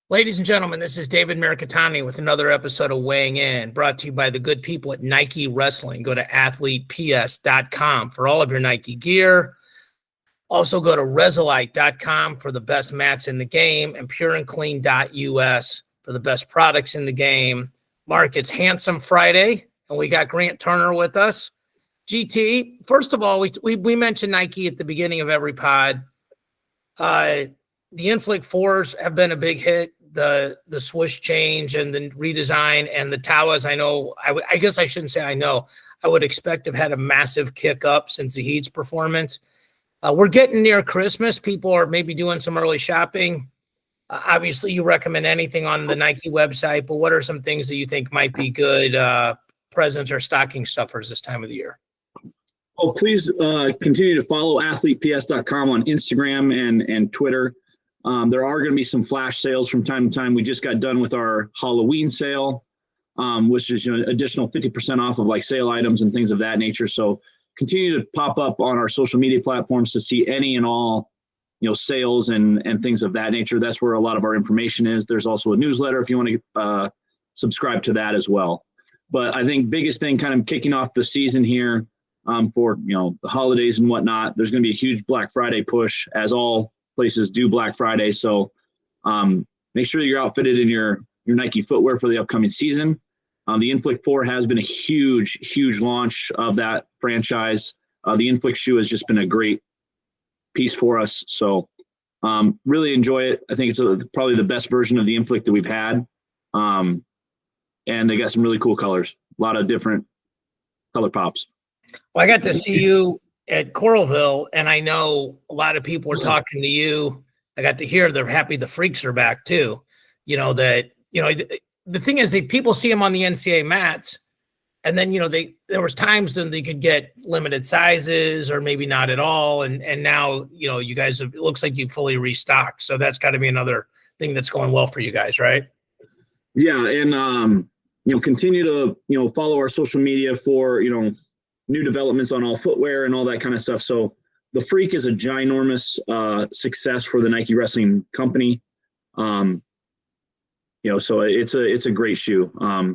Ladies and gentlemen, this is David Mirikitani with another episode of Weighing In, brought to you by the good people at Nike Wrestling. Go to athleteps.com for all of your Nike gear. Also go to Resilite.com for the best mats in the game and pureandclean.us for the best products in the game. Mark, it's Handsome Friday, and we got Grant Turner with us. GT, first of all, we mentioned Nike at the beginning of every pod. The Inflict 4s have been a big hit. The swoosh change and the redesign and the Tawas, I know, I guess I shouldn't say I know. I would expect to have had a massive kick up since the Heat's performance. We're getting near Christmas. People are maybe doing some early shopping. Obviously, you recommend anything on the Nike website, but what are some things that you think might be good presents or stocking stuffers this time of the year? Oh, please continue to follow athleteps.com on Instagram and Twitter. There are going to be some flash sales from time to time. We just got done with our Halloween sale, which is additional 50% off of like sale items and things of that nature. So continue to pop up on our social media platforms to see any and all, sales and things of that nature. That's where a lot of our information is. There's also a newsletter if you want to subscribe to that as well. But I think biggest thing kind of kicking off the season here for, the holidays and whatnot, there's going to be a huge Black Friday push, as all places do Black Friday. So make sure you're outfitted in your Nike footwear for the upcoming season. The Inflict 4 has been a huge launch of that franchise. The Inflict shoe has just been a great piece for us. So really enjoy it. I think it's probably the best version of the Inflict that we've had. And they got some really cool colors, a lot of different color pops. Well, I got to see you at Coralville, and I know a lot of people were talking to you. I got to hear they're happy the Freaks are back too. The thing is that people see them on the NCAA mats, and then, there was times when they could get limited sizes or maybe not at all. And now, you guys it looks like you fully restocked. So that's got to be another thing that's going well for you guys, right? Yeah. And, continue to, follow our social media for, new developments on all footwear and all that kind of stuff. So the Freek is a ginormous success for the Nike Wrestling Company. So it's a great shoe.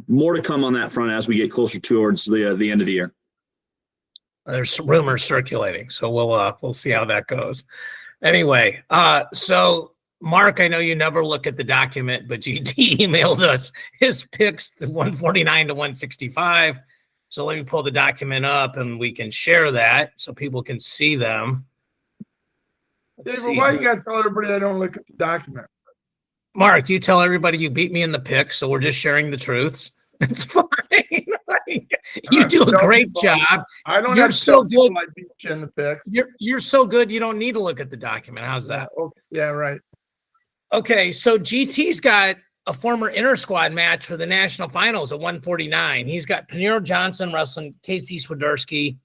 More to come on that front as we get closer towards the end of the year. There's rumors circulating, so we'll see how that goes. Anyway, so Mark, I know you never look at the document, but GT emailed us his picks, the 149 to 165. So let me pull the document up and we can share that so people can see them. David, why you got to tell everybody I don't look at the document? Mark, you tell everybody you beat me in the pick, so we're just sharing the truths. It's fine. You do a great job. I don't You're have so good. I beat you in the picks. You're so good. You don't need to look at the document. How's that? Yeah, right. Okay, so GT's got a former inter squad match for the national finals at 149. He's got Paniro Johnson wrestling Casey Swiderski.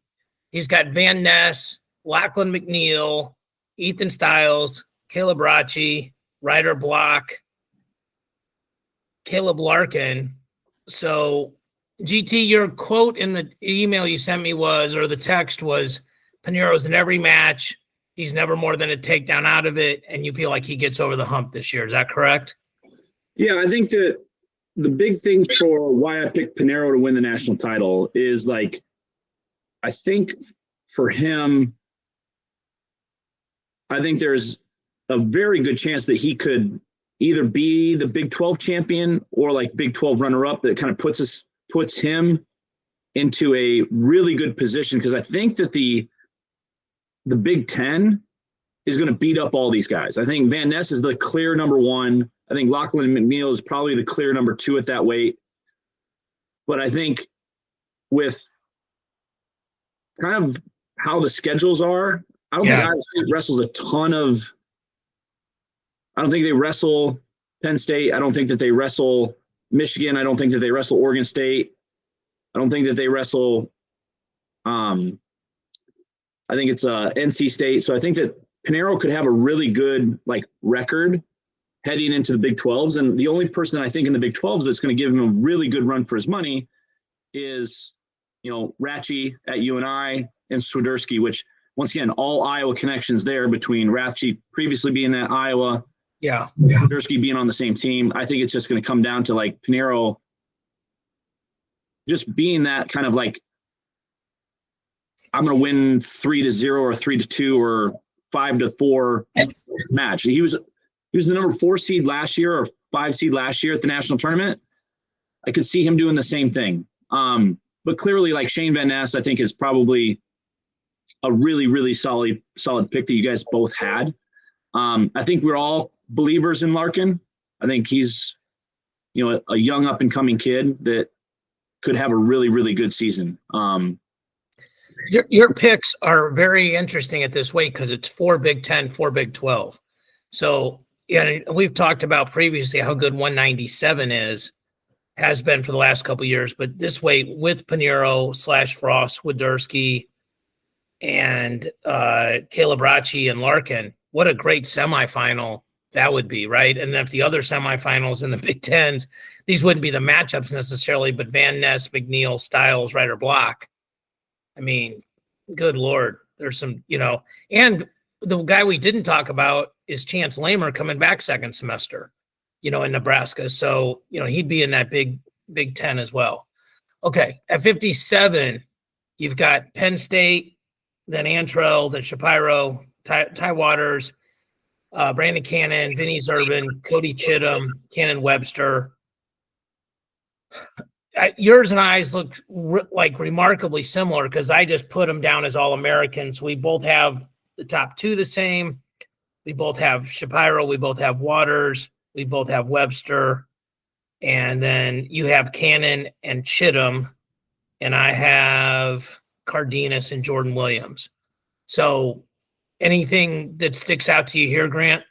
He's got Van Ness, Lachlan McNeil, Ethan Stiles, Kaleb Rachi, Ryder Block, Caleb Larkin. So GT, your quote in the email you sent me the text was, Paniro's in every match. He's never more than a takedown out of it. And you feel like he gets over the hump this year. Is that correct? Yeah, I think that the big thing for why I picked Paniro to win the national title is I think for him, I think there's a very good chance that he could either be the Big 12 champion or Big 12 runner-up. That kind of puts him into a really good position, because I think that the Big 10 is going to beat up all these guys. I think Van Ness is the clear number one. I think Lachlan and McNeil is probably the clear number two at that weight. But I think with kind of how the schedules are, I don't think Iowa State wrestles a ton of – I don't think they wrestle Penn State. I don't think that they wrestle Michigan. I don't think that they wrestle Oregon State. I don't think that they wrestle I think it's NC State. So I think that Paniro could have a really good record heading into the Big 12s. And the only person that I think in the Big 12s that's going to give him a really good run for his money is, Rachi at UNI and Swiderski, which once again, all Iowa connections there between Rachi previously being at Iowa, Yeah. Swiderski being on the same team. I think it's just going to come down to like Paniro just being that kind of like, I'm going to win 3-0 or 3-2 or 5-4 match. He was the number 4 seed last year or 5 seed last year at the national tournament. I could see him doing the same thing. But clearly, like Shane Van Ness, I think is probably a really, really solid pick that you guys both had. I think we're all believers in Larkin. I think he's, a young up and coming kid that could have a really, really good season. Your picks are very interesting at this weight because it's 4 Big 10, 4 Big 12. So, we've talked about previously how good 197 has been for the last couple of years, but this weight with Paniro / Frost, Swiderski, and Kaleb Rachi and Larkin, what a great semifinal that would be, right? And if the other semifinals in the Big Tens, these wouldn't be the matchups necessarily, but Van Ness, McNeil, Stiles, Ryder, Block. I mean, good Lord, there's some, and the guy we didn't talk about is Chance Lamer coming back second semester, in Nebraska. So, he'd be in that Big 10 as well. Okay, at 57, you've got Penn State, then Antrell, then Shapiro, Ty Waters, Brandon Cannon, Vinny Zerban, Cody Chittum, Cannon Webster. Yours and I's look like remarkably similar because I just put them down as All-Americans. We both have the top 2 the same. We both have Shapiro. We both have Waters. We both have Webster. And then you have Cannon and Chittum. And I have Cardenas and Jordan Williams. So anything that sticks out to you here, Grant?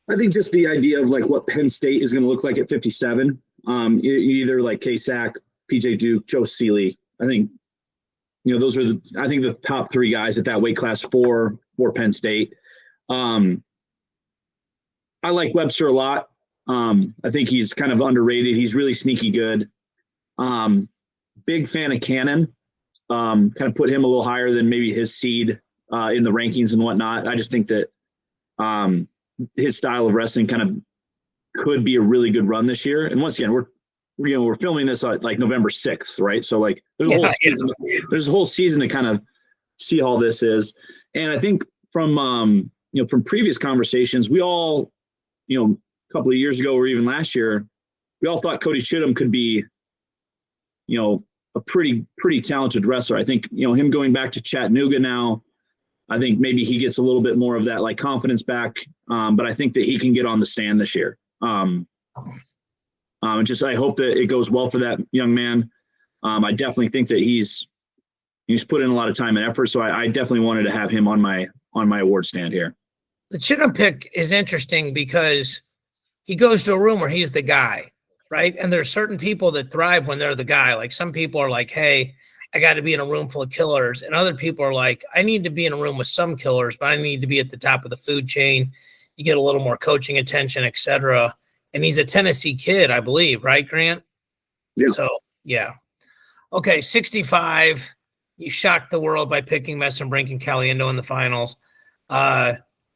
I think just the idea of like what Penn State is going to look like at 57. Either like K-Sack, PJ Duke, Joe Seeley. I think, those are the top 3 guys at that weight class for Penn State. I like Webster a lot. I think he's kind of underrated. He's really sneaky good. Big fan of Cannon. Kind of put him a little higher than maybe his seed in the rankings and whatnot. I just think that his style of wrestling kind of could be a really good run this year. And once again, we're filming this like November 6th, right? So like there's a whole season to kind of see how this is. And I think from previous conversations, we all, a couple of years ago or even last year, we all thought Cody Chittum could be, a pretty talented wrestler. I think, him going back to Chattanooga now, I think maybe he gets a little bit more of that like confidence back. But I think that he can get on the stand this year. I hope that it goes well for that young man. I definitely think that he's put in a lot of time and effort. So I definitely wanted to have him on my award stand here. The Chittum pick is interesting because he goes to a room where he's the guy, right? And there's certain people that thrive when they're the guy. Like some people are like, hey, I got to be in a room full of killers. And other people are like, I need to be in a room with some killers, but I need to be at the top of the food chain. You get a little more coaching attention, et cetera. And he's a Tennessee kid, I believe, right, Grant? Yeah. So, yeah. Okay, 65. You shocked the world by picking Messenbrink and Caliendo in the finals.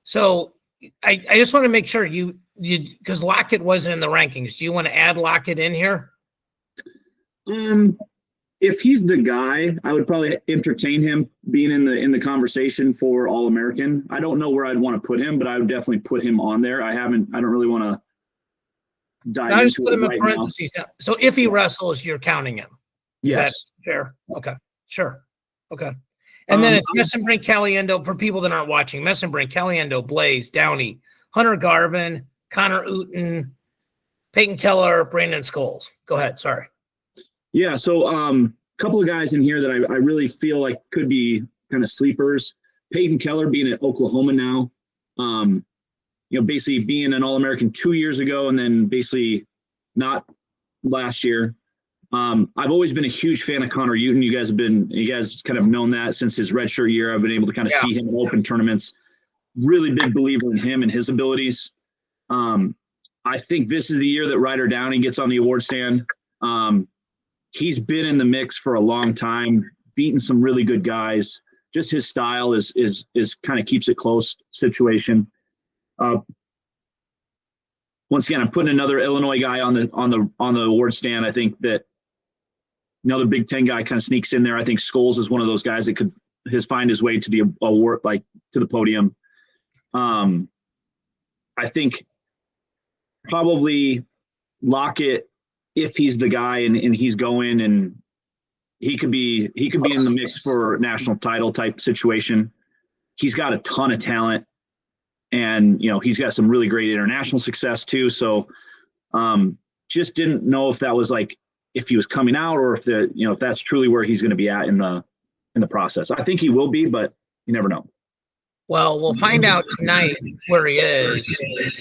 So I just want to make sure you because Lockett wasn't in the rankings. Do you want to add Lockett in here? If he's the guy, I would probably entertain him being in the conversation for All-American. I don't know where I'd want to put him, but I would definitely put him on there. I don't really want to dive into it. I just put him in parentheses. Now. So if he wrestles, you're counting him. Yes. That's fair. Okay. Sure. Okay. And then it's Messenbrink, Caliendo, for people that aren't watching, Messenbrink, Caliendo, Blaze, Downey, Hunter Garvin, Connor Uten, Peyton Keller, Brandon Scholes. Go ahead. Sorry. Yeah. So a couple of guys in here that I really feel like could be kind of sleepers. Peyton Keller being at Oklahoma now, basically being an All-American 2 years ago and then basically not last year. I've always been a huge fan of Connor Uten. You guys kind of known that since his redshirt year. I've been able to kind of see him in open tournaments. Really big believer in him and his abilities. I think this is the year that Ryder Downey gets on the award stand. He's been in the mix for a long time, beaten some really good guys. Just his style is kind of keeps it close situation. once again, I'm putting another Illinois guy on the award stand. I think that another Big Ten guy kind of sneaks in there. I think Scholes is one of those guys that could find his way to the award, like to the podium. I think probably Lockett, if he's the guy and he's going, and he could be in the mix for national title type situation. He's got a ton of talent, and he's got some really great international success too. So just didn't know if that was like if he was coming out, or if that's truly where he's going to be at in the process. I think he will be, but you never know. Well, we'll find out tonight where he is.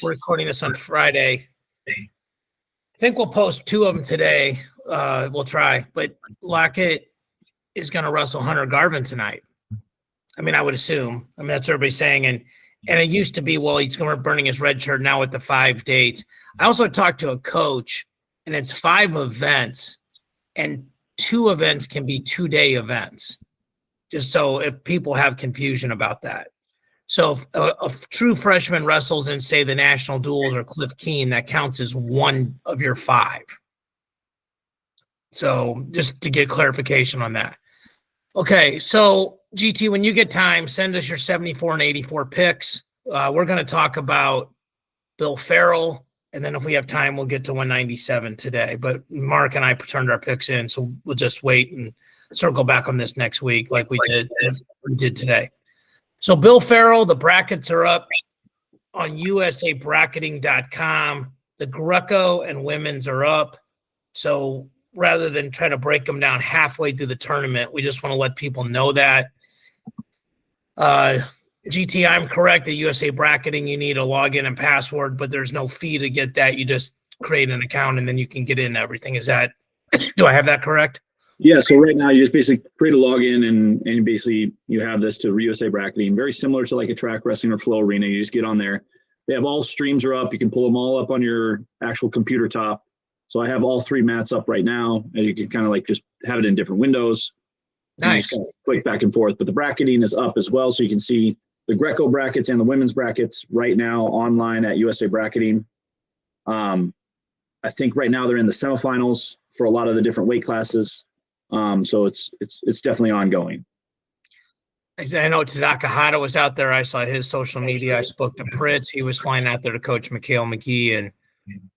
We're recording this on Friday. I think we'll post 2 of them today. We'll try, but Lockett is going to wrestle Hunter Garvin tonight. I mean, I would assume. I mean, that's what everybody's saying. And it used to be, well, he's going to be burning his red shirt now with the 5 dates. I also talked to a coach, and it's 5 events, and 2 events can be 2-day events. Just so if people have confusion about that. So if a true freshman wrestles in, say, the national duels or Cliff Keen, that counts as 1 of your 5. So just to get clarification on that. Okay, so GT, when you get time, send us your 74 and 84 picks. We're going to talk about Bill Farrell, and then if we have time, we'll get to 197 today. But Mark and I turned our picks in, so we'll just wait and circle back on this next week like we did today. So Bill Farrell, the brackets are up on usabracketing.com. The Greco and women's are up. So rather than try to break them down halfway through the tournament, we just want to let people know that. GT, I'm correct at USA Bracketing. You need a login and password, but there's no fee to get that. You just create an account and then you can get in everything. Is that, do I have that correct? Yeah, so right now you just basically create a login and basically you have this to USA Bracketing, very similar to like a track wrestling or flow arena. You just get on there. They have all streams are up. You can pull them all up on your actual computer top. So I have all 3 mats up right now, and you can kind of like just have it in different windows. Nice. Just kind of click back and forth, but the bracketing is up as well. So you can see the Greco brackets and the women's brackets right now online at USA Bracketing. I think right now they're in the semifinals for a lot of the different weight classes. So it's definitely ongoing. I know Tadaaki Hatta was out there. I saw his social media. I spoke to Pritz. He was flying out there to coach McHale McGee and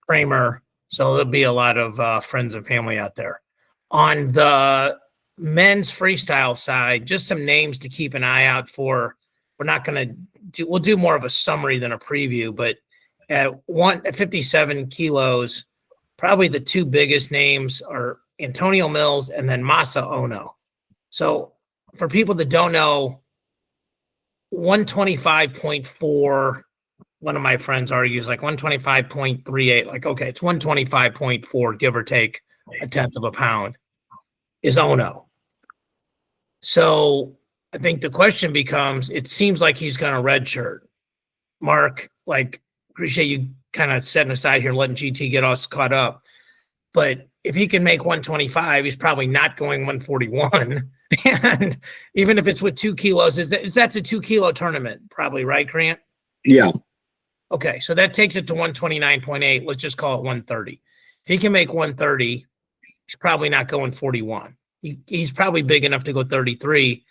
Kramer. So there'll be a lot of friends and family out there. On the men's freestyle side, just some names to keep an eye out for. We're not going to do, we'll do more of a summary than a preview, but at 57 kilos, probably the 2 biggest names are Antonio Mills and then Masa Ono. So for people that don't know, 125.4, one of my friends argues like 125.38, like, okay, it's 125.4, give or take a tenth of a pound, is Ono. So I think the question becomes, it seems like he's going to redshirt. Mark, like, appreciate you kind of setting aside here and letting GT get us caught up. But if he can make 125, he's probably not going 141. And even if it's with 2 kilos, that's a 2 kilo tournament, probably, right, Grant? Yeah. Okay, so that takes it to 129.8. Let's just call it 130. If he can make 130, he's probably not going 41. He's probably big enough to go 33.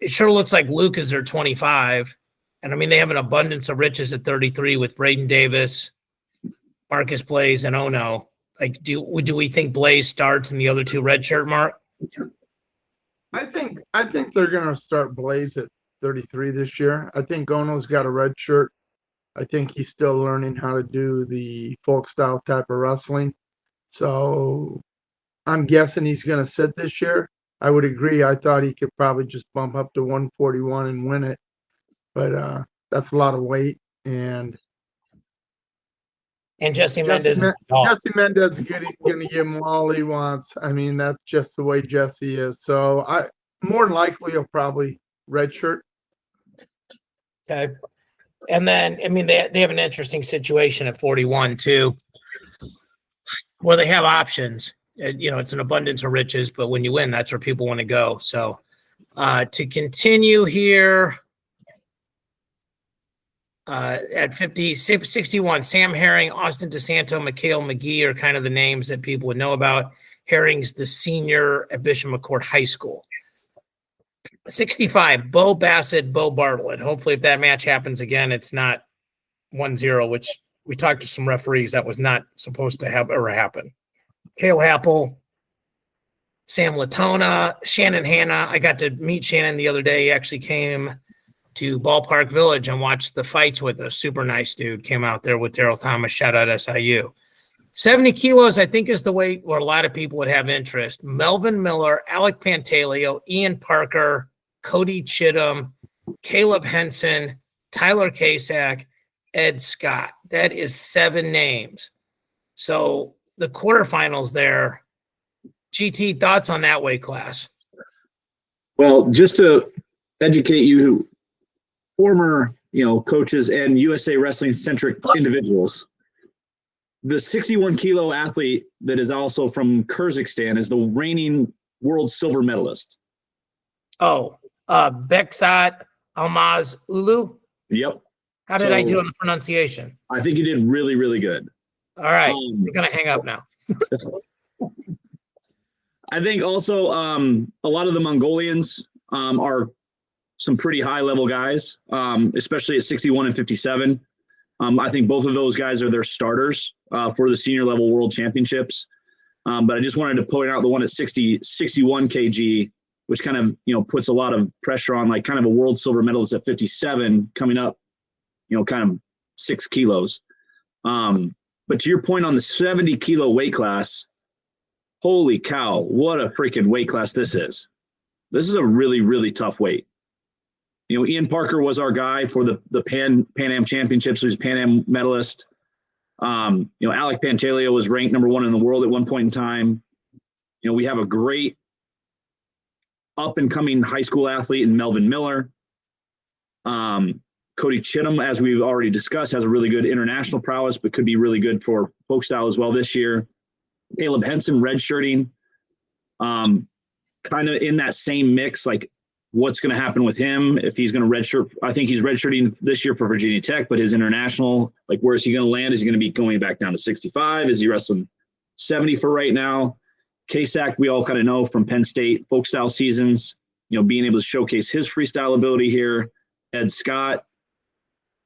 It sure looks like Luke is their 25. And, I mean, they have an abundance of riches at 33 with Braden Davis, Marcus Blaze, and Ono. Like, do we think Blaze starts and the other 2 redshirt, Mark? I think they're going to start Blaze at 33 this year. I think Ono's got a red shirt. I think he's still learning how to do the folk style type of wrestling. So I'm guessing he's going to sit this year. I would agree. I thought he could probably just bump up to 141 and win it. But that's a lot of weight. And Jesse Mendez is going to give him all he wants. I mean, that's just the way Jesse is. So more than likely he'll probably redshirt. Okay. And then, I mean, they have an interesting situation at 41 too, where they have options. It's an abundance of riches, but when you win, that's where people want to go. So to continue here, At 61, Sam Herring, Austin DeSanto, Mikhail McGee are kind of the names that people would know about. Herring's the senior at Bishop McCourt High School. 65, Bo Bassett, Bo Bartlett. Hopefully, if that match happens again, it's not 1-0, which we talked to some referees. That was not supposed to have ever happen. Cale Happel, Sam Latona, Shannon Hanna. I got to meet Shannon the other day. He actually came to Ballpark Village and watched the fights with us. Super nice dude. Came out there with Daryl Thomas. Shout out SIU. 70 kilos, I think, is the weight where a lot of people would have interest. Melvin Miller, Alec Pantaleo, Ian Parker, Cody Chittum, Caleb Henson, Tyler Kasak, Ed Scott. That is 7 names. So the quarterfinals there. GT, thoughts on that weight class? Well, just to educate you, former, coaches and USA Wrestling centric individuals, the 61 kilo athlete that is also from Kyrgyzstan is the reigning world silver medalist. Oh, Bekzat Almaz Uulu. Yep. How did I do on the pronunciation? I think you did really, really good. All right. We're going to hang up now. I think also a lot of the Mongolians are some pretty high level guys, especially at 61 and 57. I think both of those guys are their starters for the senior level world championships. But I just wanted to point out the one at 61 kg, which kind of, puts a lot of pressure on like kind of a world silver medalist at 57 coming up, kind of 6 kilos. But to your point on the 70 kilo weight class, holy cow, what a freaking weight class this is. This is a really, really tough weight. Ian Parker was our guy for the Pan Am Championships. He was a Pan Am medalist. Alec Pantaleo was ranked number 1 in the world at one point in time. We have a great up-and-coming high school athlete in Melvin Miller. Cody Chittum, as we've already discussed, has a really good international prowess, but could be really good for folk style as well this year. Caleb Henson redshirting, kind of in that same mix, like what's going to happen with him if he's going to redshirt. I think he's redshirting this year for Virginia Tech, but his international, like where is he going to land? Is he going to be going back down to 65? Is he wrestling 70 for right now? Kasak, we all kind of know from Penn State folk style seasons, being able to showcase his freestyle ability here. Ed Scott,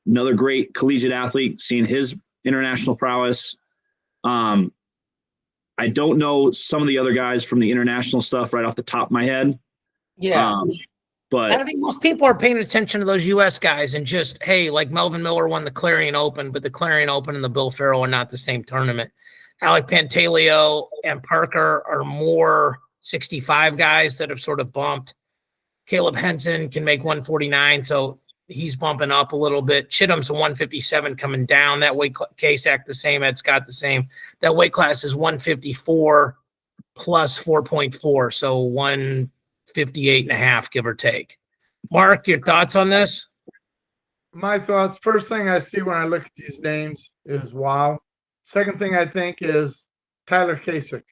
another great collegiate athlete, seeing his international prowess. I don't know some of the other guys from the international stuff right off the top of my head. Yeah. But I think most people are paying attention to those U.S. guys and just, hey, like Melvin Miller won the Clarion Open, but the Clarion Open and the Bill Farrell are not the same tournament. Alec Pantaleo and Parker are more 65 guys that have sort of bumped. Caleb Henson can make 149, so he's bumping up a little bit. Chittum's a 157 coming down. That weight Kasak the same, Ed Scott the same. That weight class is 154 plus 4.4, so 158 and a half, give or take. Mark, your thoughts on this? My thoughts, first thing I see when I look at these names is wow. Second thing I think is Tyler Kasich.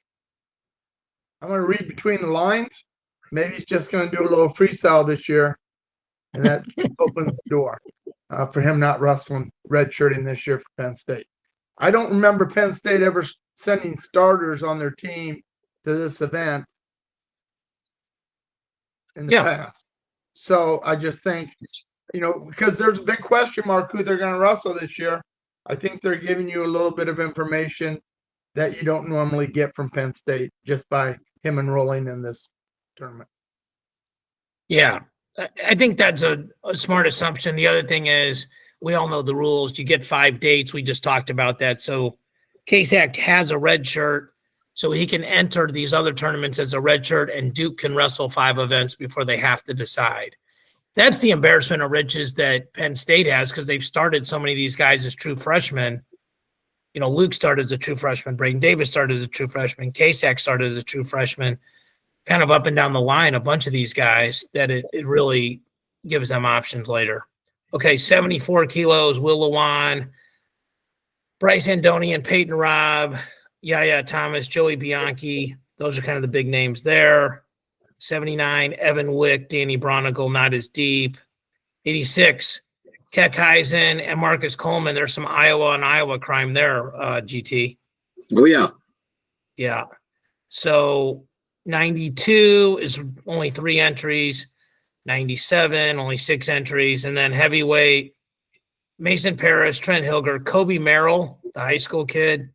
I'm going to read between the lines. Maybe he's just going to do a little freestyle this year, and that opens the door for him not wrestling redshirting this year for Penn State. I don't remember Penn State ever sending starters on their team to this event in the past. So I just think, because there's a big question mark who they're going to wrestle this year. I think they're giving you a little bit of information that you don't normally get from Penn State just by him enrolling in this tournament. Yeah, I think that's a smart assumption. The other thing is we all know the rules. You get 5 dates. We just talked about that. So Kasak has a red shirt, so he can enter these other tournaments as a red shirt, and Duke can wrestle 5 events before they have to decide. That's the embarrassment of riches that Penn State has because they've started so many of these guys as true freshmen. Luke started as a true freshman. Braden Davis started as a true freshman. Kasak started as a true freshman. Kind of up and down the line, a bunch of these guys that it really gives them options later. Okay, 74 kilos, Will Lewan, Bryce Andoni and Peyton Robb, Yaya Thomas, Joey Bianchi. Those are kind of the big names there. 79, Evan Wick, Danny Bronigal, not as deep. 86, Keckheisen and Marcus Coleman. There's some Iowa crime there, GT. Oh, yeah. Yeah. So 92 is only 3 entries. 97, only 6 entries. And then heavyweight, Mason Paris, Trent Hilger, Kobe Merrill, the high school kid.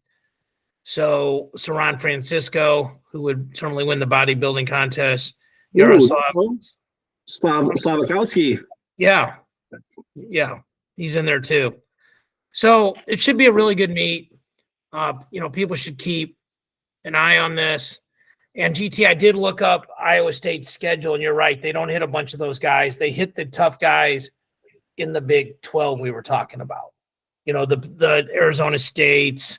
So Saran Francisco, who would certainly win the bodybuilding contest. Slavakowski. Yeah. He's in there too. So it should be a really good meet. People should keep an eye on this. And GT, I did look up Iowa State's schedule, and you're right. They don't hit a bunch of those guys. They hit the tough guys in the Big 12 we were talking about. The Arizona States,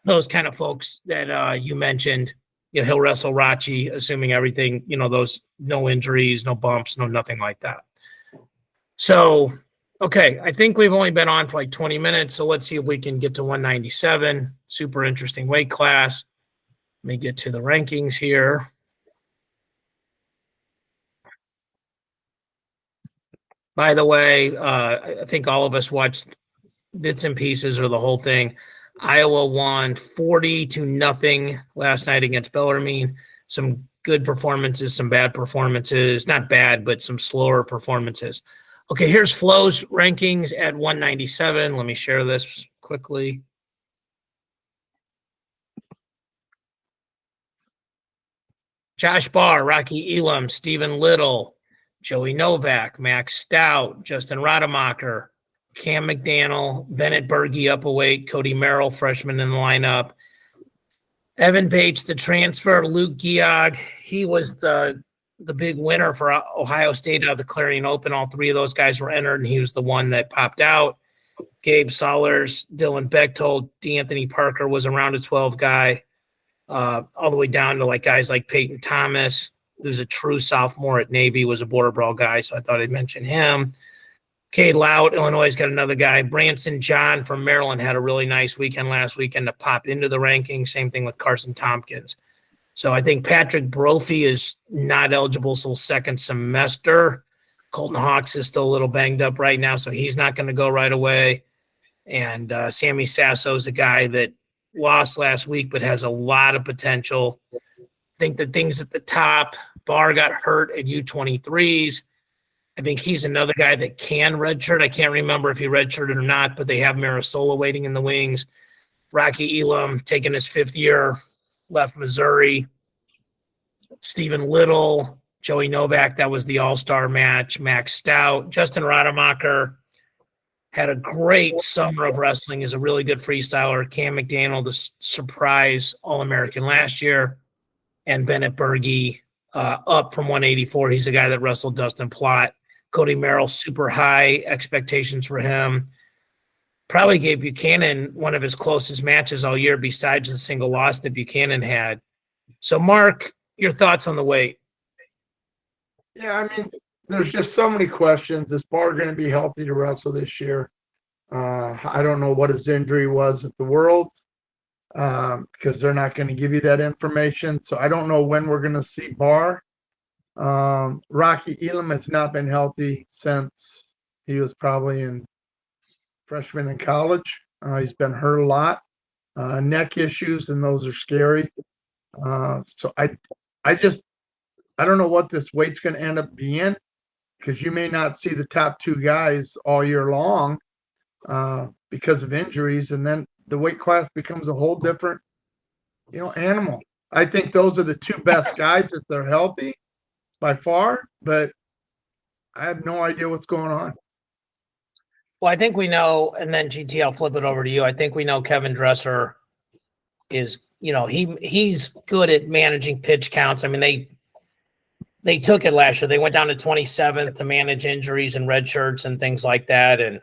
those kind of folks that you mentioned. He'll wrestle Rachi, assuming everything, those no injuries, no bumps, no nothing like that. So, okay, I think we've only been on for like 20 minutes, so let's see if we can get to 197. Super interesting weight class. Let me get to the rankings here. By the way, I think all of us watched bits and pieces or the whole thing. Iowa won 40-0 last night against Bellarmine. Some good performances, some bad performances. Not bad, but some slower performances. Okay, here's Flo's rankings at 197. Let me share this quickly. Josh Barr, Rocky Elam, Stephen Little, Joey Novak, Max Stout, Justin Rademacher, Cam McDaniel, Bennett Berge up a weight, Cody Merrill, freshman in the lineup. Evan Bates, the transfer, Luke Geog, he was the big winner for Ohio State out of the Clarion Open. All 3 of those guys were entered, and he was the one that popped out. Gabe Sollers, Dylan Bechtold, D'Anthony Parker was a round of 12 guy, all the way down to guys like Peyton Thomas, who's a true sophomore at Navy, was a border brawl guy, so I thought I'd mention him. Cade Lout, Illinois, got another guy. Branson John from Maryland had a really nice weekend last weekend to pop into the rankings. Same thing with Carson Tompkins. So I think Patrick Brophy is not eligible till second semester. Colton Hawks is still a little banged up right now, so he's not going to go right away. And Sammy Sasso is a guy that lost last week but has a lot of potential. I think the things at the top, Barr got hurt at U23s. I think he's another guy that can redshirt. I can't remember if he redshirted or not, but they have Marisola waiting in the wings. Rocky Elam taking his 5th year, left Missouri. Stephen Little, Joey Novak, that was the all-star match. Max Stout, Justin Rademacher had a great summer of wrestling, is a really good freestyler. Cam McDaniel, the surprise All-American last year. And Bennett Berge up from 184. He's a guy that wrestled Dustin Plott. Cody Merrill, super high expectations for him. Probably gave Buchanan one of his closest matches all year besides the single loss that Buchanan had. So, Mark, your thoughts on the weight? Yeah, there's just so many questions. Is Barr going to be healthy to wrestle this year? I don't know what his injury was at the Worlds because they're not going to give you that information. So I don't know when we're going to see Barr. Rocky Elam has not been healthy since he was probably in freshman in college. He's been hurt a lot, neck issues, and those are scary. So I don't know what this weight's going to end up being because you may not see the top 2 guys all year long because of injuries, and then the weight class becomes a whole different, animal. I think those are the 2 best guys if they're healthy by far, but I have no idea what's going on. Well, I think we know, and then GT, I'll flip it over to you. I think we know Kevin Dresser is, he's good at managing pitch counts. They took it last year. They went down to 27th to manage injuries and red shirts and things like that. And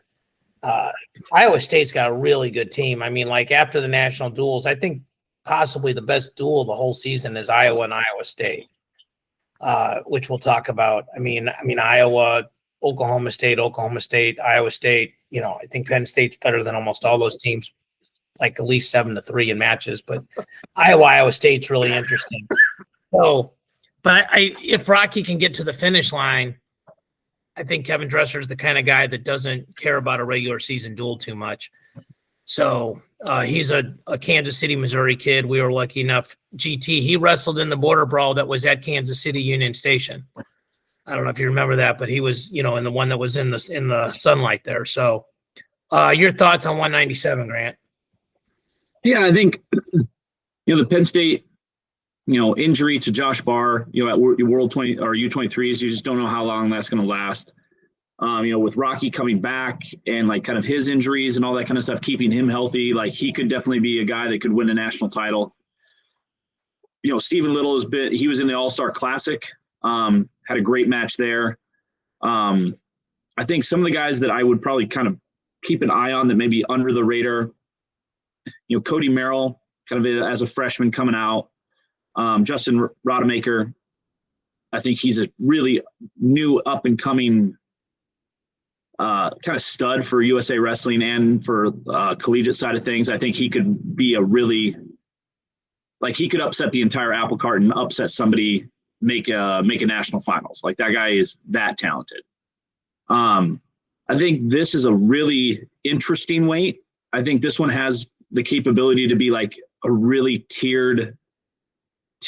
Iowa State's got a really good team. After the national duels, I think possibly the best duel of the whole season is Iowa and Iowa State. Which we'll talk about. Iowa, Oklahoma State, Iowa State. I think Penn State's better than almost all those teams, at least 7-3 in matches. But Iowa State's really interesting. So, but if Rocky can get to the finish line, I think Kevin Dresser is the kind of guy that doesn't care about a regular season duel too much. So he's a Kansas City, Missouri kid. We were lucky enough. GT, he wrestled in the border brawl that was at Kansas City Union Station. I don't know if you remember that, but he was, in the one that was in the sunlight there. So your thoughts on 197, Grant? Yeah, I think, the Penn State, injury to Josh Barr, at World 20 or U23s, you just don't know how long that's going to last. With Rocky coming back and like kind of his injuries and all that kind of stuff, keeping him healthy, like he could definitely be a guy that could win a national title. Stephen Little he was in the All-Star Classic, had a great match there. I think some of the guys that I would probably kind of keep an eye on that maybe under the radar, Cody Merrill, kind of as a freshman coming out. Justin Rodemaker, I think he's a really new up and coming kind of stud for USA Wrestling and for collegiate side of things. I think he could be he could upset the entire apple cart and upset somebody, make a national finals. Like that guy is that talented. I think this is a really interesting weight. I think this one has the capability to be like a really tiered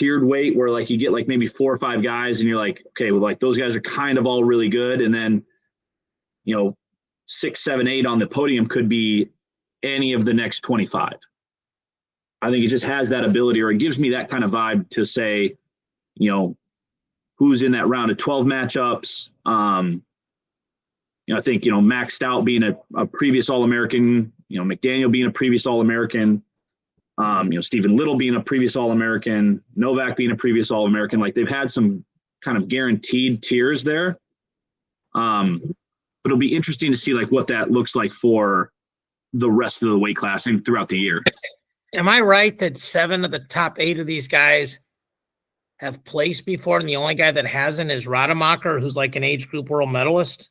weight where like you get like maybe 4 or 5 guys and you're like, okay, well, like those guys are kind of all really good. And then, 6, 7, 8 on the podium could be any of the next 25. I think it just has that ability, or it gives me that kind of vibe to say, who's in that round of 12 matchups. I think, Max Stout being a previous All-American, McDaniel being a previous All-American, Stephen Little being a previous All-American, Novak being a previous All-American. Like they've had some kind of guaranteed tiers there. But it'll be interesting to see like what that looks like for the rest of the weight class and throughout the year. Am I right that 7 of the top 8 of these guys have placed before, and the only guy that hasn't is Rademacher, who's like an age group world medalist?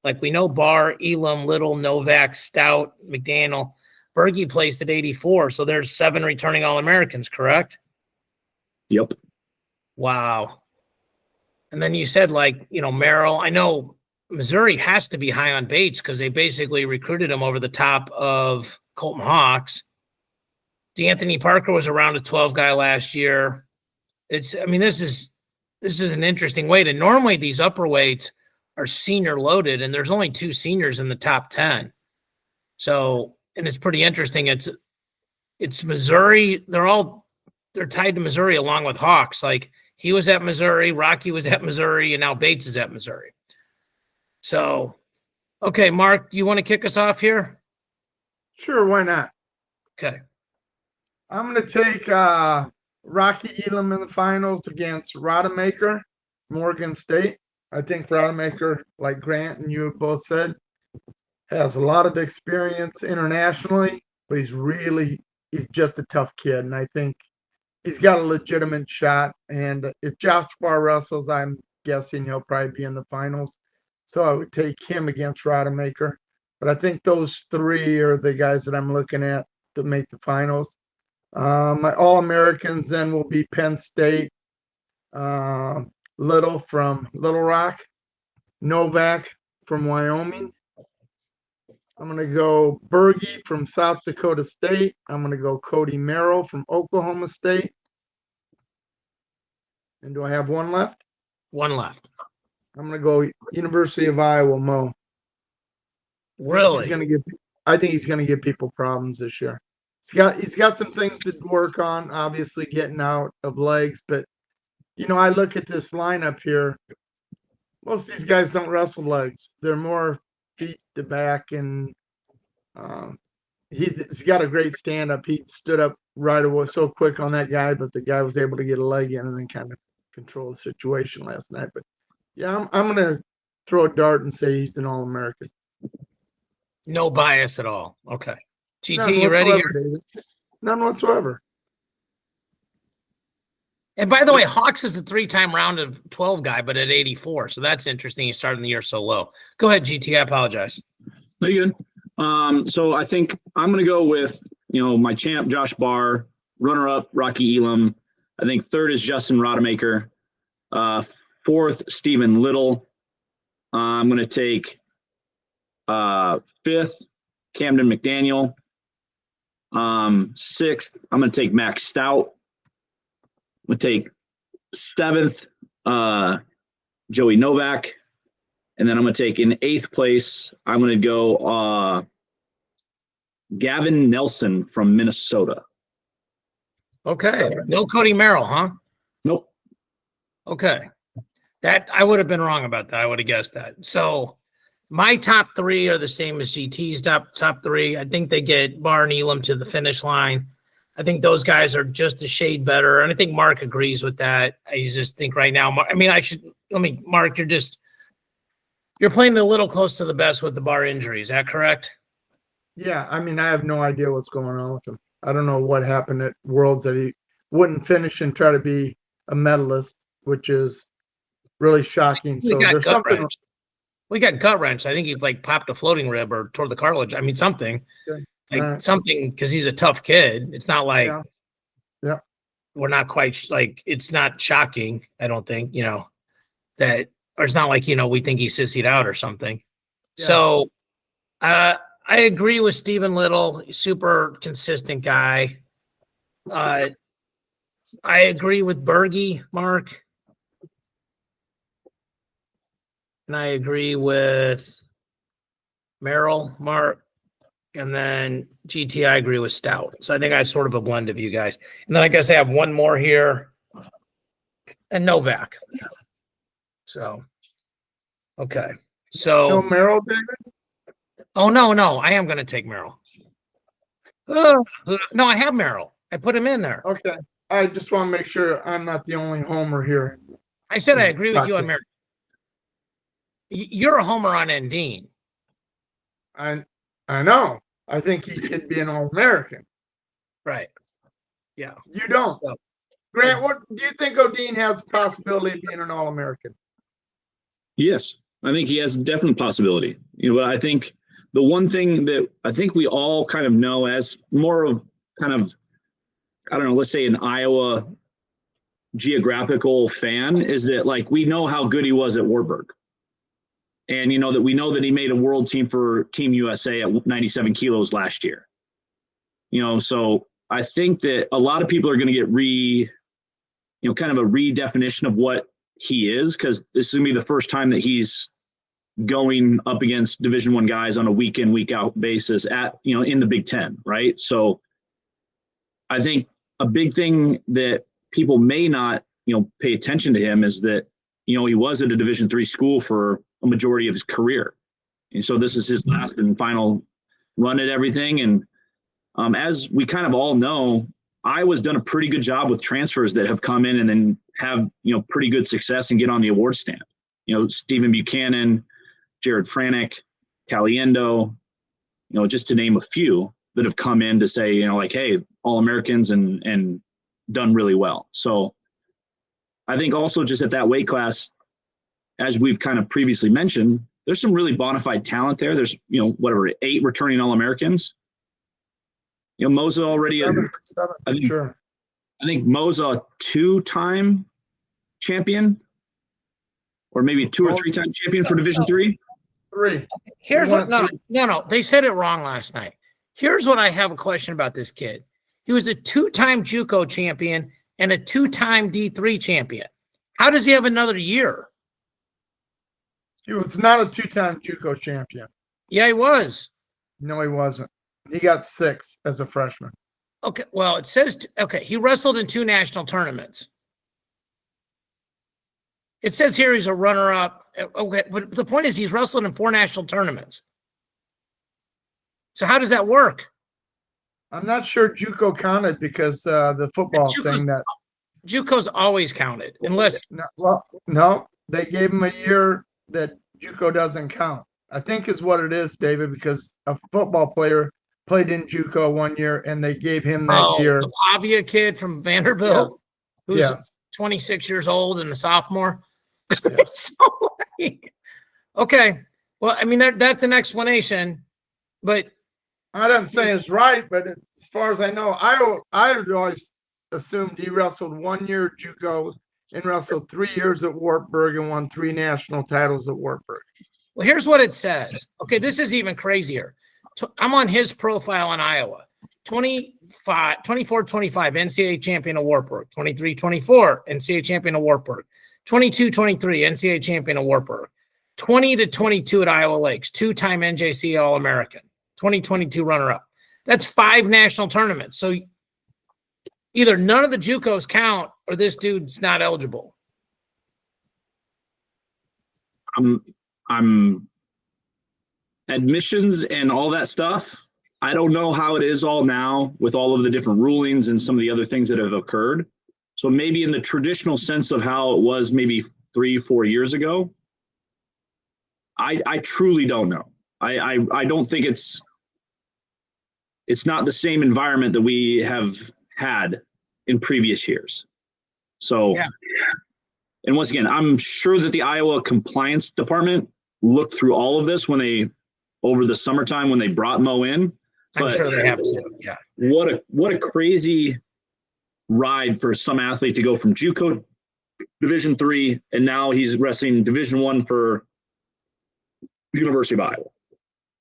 Like we know Barr, Elam, Little, Novak, Stout, McDaniel, Berge placed at 84. So there's 7 returning All-Americans, correct? Yep. Wow. And then you said Merrill. I know Missouri has to be high on Bates because they basically recruited him over the top of Colton Hawks. DeAnthony Parker was around a 12 guy last year. This is an interesting weight. And normally these upper weights are senior loaded, and there's only 2 seniors in the top 10. So, and it's pretty interesting. It's Missouri. They're tied to Missouri along with Hawks. Like he was at Missouri, Rocky was at Missouri, and now Bates is at Missouri. So, okay, Mark, do you want to kick us off here? Sure, why not? Okay. I'm going to take Rocky Elam in the finals against Rodemaker, Morgan State. I think Rodemaker, like Grant and you have both said, has a lot of experience internationally, but he's just a tough kid. And I think he's got a legitimate shot. And if Josh Barr wrestles, I'm guessing he'll probably be in the finals. So I would take him against Rodemaker. But I think those 3 are the guys that I'm looking at to make the finals. My All-Americans then will be Penn State, Little from Little Rock, Novak from Wyoming. I'm going to go Berge from South Dakota State. I'm going to go Cody Merrill from Oklahoma State. And do I have one left? One left. I'm going to go University of Iowa, Mo. Really? I think he's going to give people problems this year. He's got some things to work on, obviously getting out of legs, but I look at this lineup here. Most of these guys don't wrestle legs. They're more feet to back, and he's got a great stand-up. He stood up right away so quick on that guy, but the guy was able to get a leg in and then kind of control the situation last night. But, yeah, I'm going to throw a dart and say he's an All-American. No bias at all. Okay. GT, you ready here? David. None whatsoever. And by the way, Hawks is the 3-time round of 12 guy, but at 84. So that's interesting. He started the year so low. Go ahead, GT. I apologize. No, you're good. So I think I'm going to go with, my champ, Josh Barr, runner-up, Rocky Elam. I think 3rd is Justin Rodemaker. 4th, Stephen Little. I'm going to take 5th, Camden McDaniel. 6th, I'm going to take Max Stout. I'm going to take 7th, Joey Novak. And then I'm going to take in 8th place, I'm going to go Gavin Nelson from Minnesota. Okay. No Cody Merrill, huh? Nope. Okay. That I would have been wrong about that. I would have guessed that. So my top 3 are the same as GT's top 3. I think they get Barr and Elam to the finish line. I think those guys are just a shade better. And I think Mark agrees with that. I just think right now, Mark, you're playing a little close to the best with the Barr injury. Is that correct? Yeah, I mean, I have no idea what's going on with him. I don't know what happened at Worlds that he wouldn't finish and try to be a medalist, which is really shocking. So there's something. Wrench. We got gut wrench. I think he popped a floating rib or tore the cartilage. I mean, something. Okay. Something, because he's a tough kid. It's not like we're not quite it's not shocking, I don't think, that, or it's not like, we think he sissied out or something. Yeah. So I agree with Stephen Little, super consistent guy. I agree with Bergie, Mark. And I agree with Merrill, Mark. And then GT, I agree with Stout. So I think I sort of a blend of you guys. And then I guess I have one more here. And Novak. So, okay. So. No Merrill, David? Oh, no. I am going to take Merrill. No, I have Merrill. I put him in there. Okay. I just want to make sure I'm not the only homer here. I said I agree with you on Merrill. You're a homer on Endine. I know. I think he could be an All-American. Right. Yeah. You don't. So, Grant, what do you think Odine has the possibility of being an All-American? Yes. I think he has a definite possibility. But I think the one thing that I think we all kind of know as more of kind of, I don't know, let's say an Iowa geographical fan is that we know how good he was at Wartburg. And, that we know that he made a world team for Team USA at 97 kilos last year. So I think that a lot of people are going to get kind of a redefinition of what he is, because this is going to be the first time that he's going up against Division I guys on a week in, week out basis at, in the Big Ten. Right. So I think a big thing that people may not, pay attention to him is that, he was at a Division III school for a majority of his career. And so this is his last and final run at everything. And as we kind of all know, Iowa's done a pretty good job with transfers that have come in and then have, pretty good success and get on the award stand. Stephen Buchanan, Jared Franick, Caliendo, just to name a few that have come in to say, hey, All-Americans and done really well. So I think also just at that weight class, as we've kind of previously mentioned, there's some really bona fide talent there. There's, 8 returning All-Americans. Mosa already, I think Mosa 2-time champion, or maybe 2 or 3-time champion for Division III. 3. Here's what, no, they said it wrong last night. Here's what I have a question about this kid. He was a 2-time JUCO champion and a 2-time D3 champion. How does he have another year? He was not a 2-time JUCO champion. Yeah, he was. No, he wasn't. He got 6 as a freshman. Okay, well, it says, he wrestled in 2 national tournaments. It says here he's a runner-up. Okay, but the point is he's wrestled in 4 national tournaments. So how does that work? I'm not sure JUCO counted because the football thing that JUCO's always counted, unless no, they gave him a year that JUCO doesn't count. I think is what it is, David, because a football player played in JUCO 1 year and they gave him that year. The Pavia kid from Vanderbilt, who's 26 years old and a sophomore. Yes. Okay, well, I mean that's an explanation, but I don't say it's right, but as far as I know, I always assumed he wrestled 1 year JUCO and wrestled 3 years at Wartburg and won 3 national titles at Wartburg. Well, here's what it says. Okay, this is even crazier. I'm on his profile on Iowa. 24-25 NCAA champion of Wartburg. 23-24 NCAA champion of Wartburg. 22-23 NCAA champion of Wartburg. 20-22 at Iowa Lakes. 2-time NJC All-American. 2022 runner-up. That's 5 national tournaments. So either none of the JUCOs count or this dude's not eligible. I'm admissions and all that stuff. I don't know how it is all now with all of the different rulings and some of the other things that have occurred. So maybe in the traditional sense of how it was maybe 3-4 years ago, I truly don't know. I don't think it's not the same environment that we have had in previous years. So, yeah. And once again, I'm sure that the Iowa compliance department looked through all of this when they, over the summertime, when they brought Mo in. I'm sure they have to. Yeah. What a crazy ride for some athlete to go from JUCO Division III, and now he's wrestling Division I for the University of Iowa.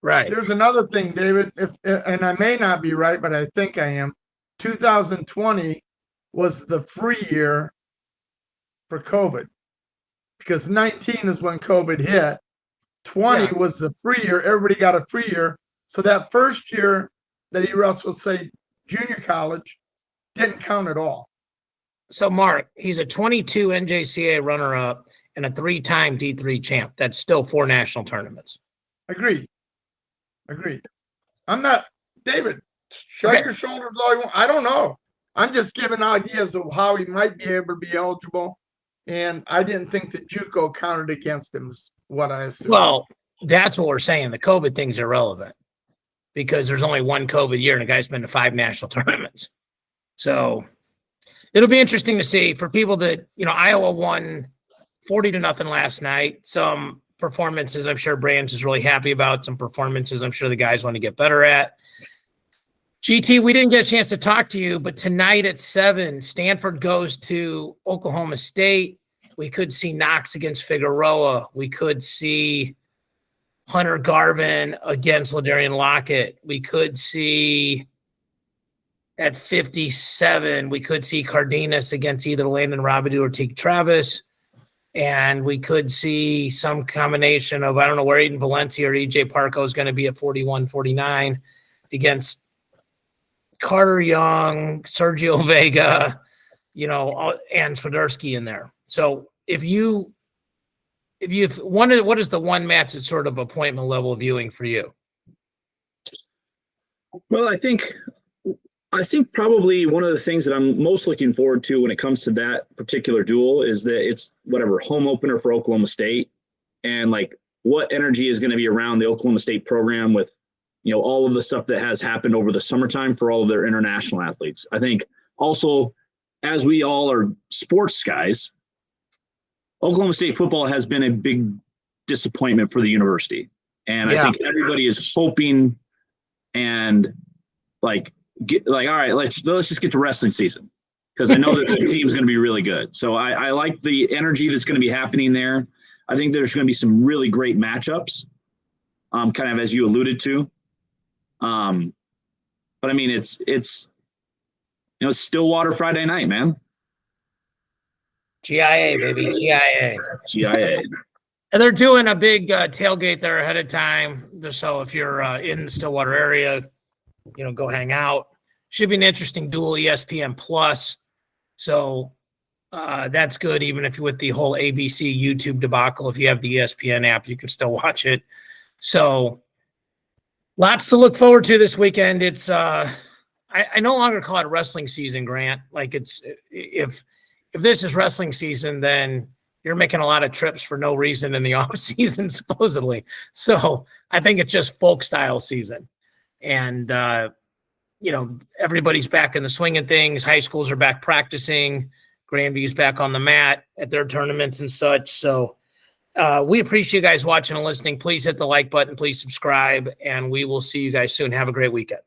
Right. There's another thing, David, and I may not be right, but I think I am. 2020 was the free year for COVID, because 19 is when COVID hit. 20 was the free year. Everybody got a free year. So that first year that he wrestled, say, junior college, didn't count at all. So, Mark, he's a 22 NJCAA runner-up and a 3-time D3 champ. That's still 4 national tournaments. Agreed. I'm not, David, shrug your shoulders all you want. I don't know. I'm just giving ideas of how he might be able to be eligible. And I didn't think that JUCO counted against him, is what I assumed. Well, that's what we're saying. The COVID thing's irrelevant because there's only one COVID year and the guy's been to 5 national tournaments. So it'll be interesting to see for people that, Iowa won 40-0 last night. Some performances I'm sure Brands is really happy about. Some performances I'm sure the guys want to get better at. GT, we didn't get a chance to talk to you, but tonight at 7, Stanford goes to Oklahoma State. We could see Knox against Figueroa. We could see Hunter Garvin against Ladarion Lockett. We could see at 57, we could see Cardenas against either Landon Robidoux or Teague Travis. And we could see some combination of, I don't know where Aiden Valencia or EJ Parco is going to be at 41-49 against Carter Young, Sergio Vega, and Swiderski in there. So what is the one match that's sort of appointment level viewing for you? Well, I think probably one of the things that I'm most looking forward to when it comes to that particular duel is that it's home opener for Oklahoma State, and like what energy is going to be around the Oklahoma State program with, all of the stuff that has happened over the summertime for all of their international athletes. I think also, as we all are sports guys, Oklahoma State football has been a big disappointment for the university. And I think everybody is hoping and all right, let's just get to wrestling season, because I know that the team's going to be really good. So I like the energy that's going to be happening there. I think there's going to be some really great matchups, kind of as you alluded to. But I mean, it's Stillwater Friday night, man. GIA, baby, GIA. And they're doing a big tailgate there ahead of time. So if you're in the Stillwater area, go hang out. Should be an interesting duel, ESPN Plus. So that's good, even if with the whole ABC YouTube debacle. If you have the ESPN app, you can still watch it. So lots to look forward to this weekend. It's I no longer call it wrestling season, Grant. Like it's if this is wrestling season, then you're making a lot of trips for no reason in the off season, supposedly. So I think it's just folk style season. And, everybody's back in the swing of things. High schools are back practicing. Grandview's back on the mat at their tournaments and such. So we appreciate you guys watching and listening. Please hit the like button. Please subscribe. And we will see you guys soon. Have a great weekend.